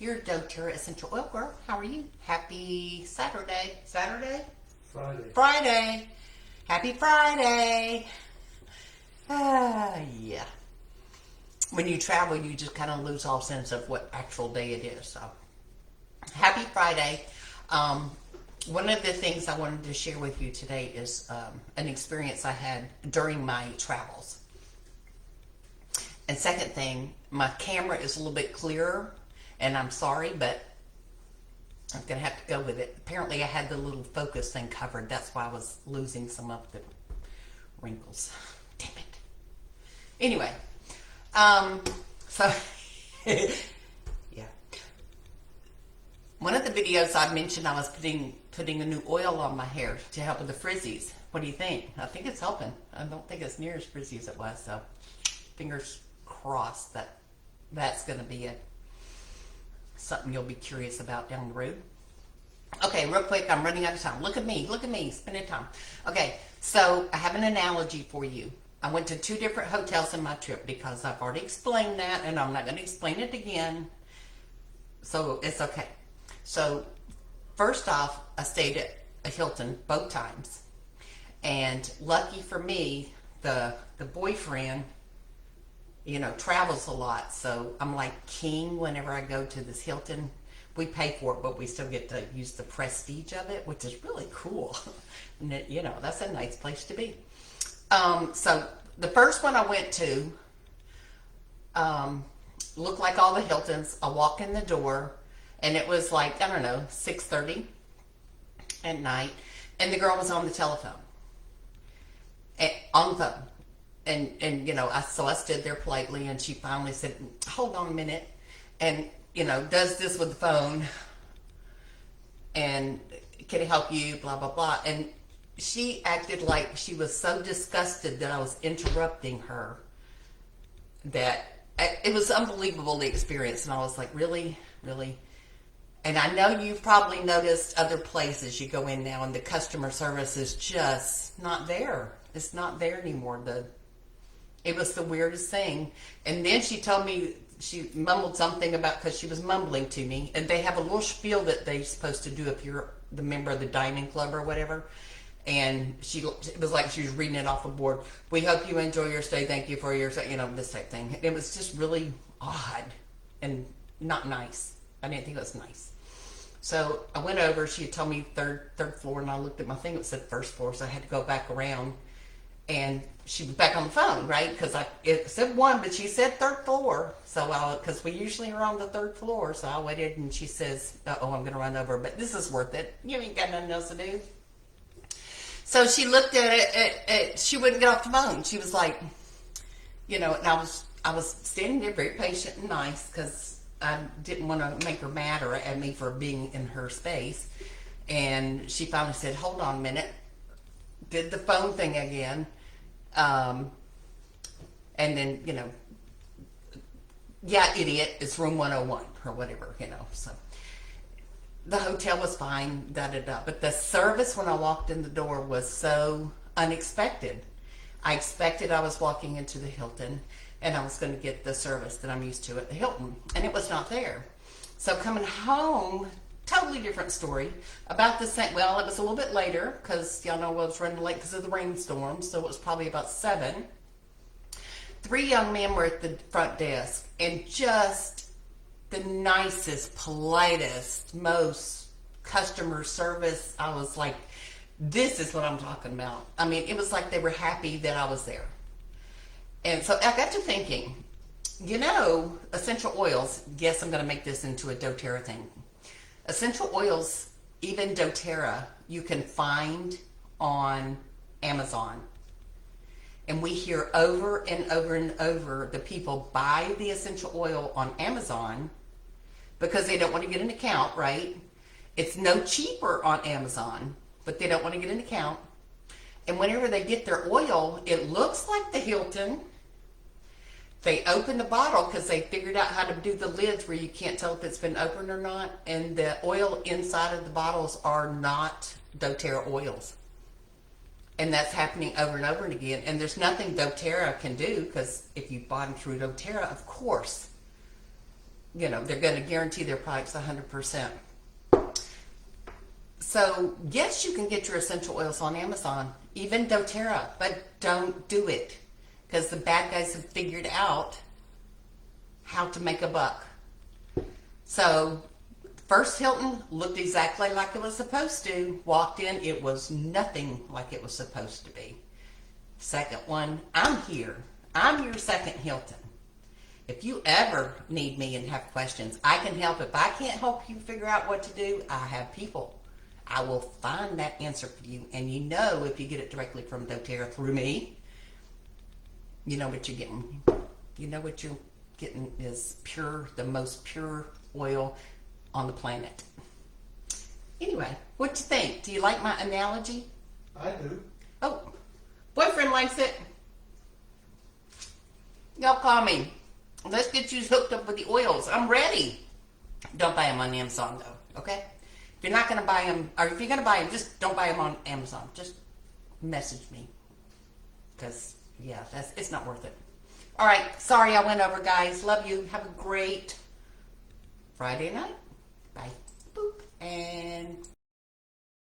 Your Doterra Essential Oil Girl. How are you? Happy Saturday. Saturday? Friday. Happy Friday. Yeah. When you travel, you just kind of lose all sense of what actual day it is. So, happy Friday. One of the things I wanted to share with you today is an experience I had during my travels. And second thing, my camera is a little bit clearer, and I'm sorry, but I'm going to have to go with it. Apparently, I had the little focus thing covered. That's why I was losing some of the wrinkles. Damn it. Anyway, so, yeah. One of the videos I mentioned I was putting a new oil on my hair to help with the frizzies. What do you think? I think it's helping. I don't think it's near as frizzy as it was, so fingers crossed that that's going to be something you'll be curious about down the road. Okay, real quick, I'm running out of time. Look at me, spending time. Okay, so I have an analogy for you. I went to 2 different hotels in my trip because I've already explained that, and I'm not going to explain it again, so it's okay. So, first off, I stayed at a Hilton both times, and lucky for me, the boyfriend, travels a lot, so I'm like king whenever I go to this Hilton. We pay for it, but we still get to use the prestige of it, which is really cool. And that's a nice place to be. So the first one I went to looked like all the Hiltons. I walk in the door, and it was like, I don't know, 6:30 at night, and the girl was on the telephone. On the phone. And I stood there politely, and she finally said, hold on a minute, and, does this with the phone, and can I help you, blah, blah, blah. And she acted like she was so disgusted that I was interrupting her that it was unbelievable, the experience. And I was like, really? And I know you've probably noticed other places you go in now, and the customer service is just not there. It's not there anymore. It was the weirdest thing. And then she told me, she mumbled something about, because she was mumbling to me, and they have a little spiel that they're supposed to do if you're the member of the dining club or whatever. And it was like she was reading it off a board. We hope you enjoy your stay. Thank you for your, this type thing. It was just really odd and not nice. I didn't think it was nice. So I went over. She had told me third floor, and I looked at my thing. It said first floor, so I had to go back around. And she was back on the phone, right? Because it said 1, but she said 3rd floor. So because we usually are on the 3rd floor, so I waited, and she says, "Oh, I'm going to run over, but this is worth it. You ain't got nothing else to do." So she looked at it. She wouldn't get off the phone. She was like, and I was standing there very patient and nice because I didn't want to make her mad or at me for being in her space. And she finally said, "Hold on a minute." Did the phone thing again. And then, yeah, idiot, it's room 101 or whatever, so the hotel was fine, but the service when I walked in the door was so unexpected. I expected I was walking into the Hilton, and I was going to get the service that I'm used to at the Hilton, and it was not there. So coming home, totally different story. About the same, well, it was a little bit later, because y'all know I was running late because of the rainstorm, so it was probably about 7. 3 young men were at the front desk, and just the nicest, politest, most customer service. I was like, this is what I'm talking about. I mean, it was like they were happy that I was there. And so I got to thinking, essential oils, yes, I'm going to make this into a doTERRA thing. Essential oils, even doTERRA, you can find on Amazon. And we hear over and over and over the people buy the essential oil on Amazon because they don't want to get an account, right? It's no cheaper on Amazon, but they don't want to get an account. And whenever they get their oil, it looks like the Hilton. They open the bottle because they figured out how to do the lids where you can't tell if it's been opened or not. And the oil inside of the bottles are not doTERRA oils. And that's happening over and over and again. And there's nothing doTERRA can do, because if you bought them through doTERRA, of course, they're going to guarantee their products 100%. So, yes, you can get your essential oils on Amazon, even Doterra, but don't do it because the bad guys have figured out how to make a buck. So, first Hilton looked exactly like it was supposed to. Walked in, it was nothing like it was supposed to be. Second one, I'm here. I'm your second Hilton. If you ever need me and have questions, I can help. If I can't help you figure out what to do, I have people. I will find that answer for you. And if you get it directly from doTERRA through me, you know what you're getting. You know what you're getting is pure, the most pure oil on the planet. Anyway, what you think? Do you like my analogy? I do. Oh, boyfriend likes it. Y'all call me. Let's get you hooked up with the oils. I'm ready. Don't buy them on Amazon though, okay? If you're not going to buy them, or if you're going to buy them, just don't buy them on Amazon. Just message me. Because, yeah, it's not worth it. All right, sorry I went over, guys. Love you. Have a great Friday night. Bye. Boop. And...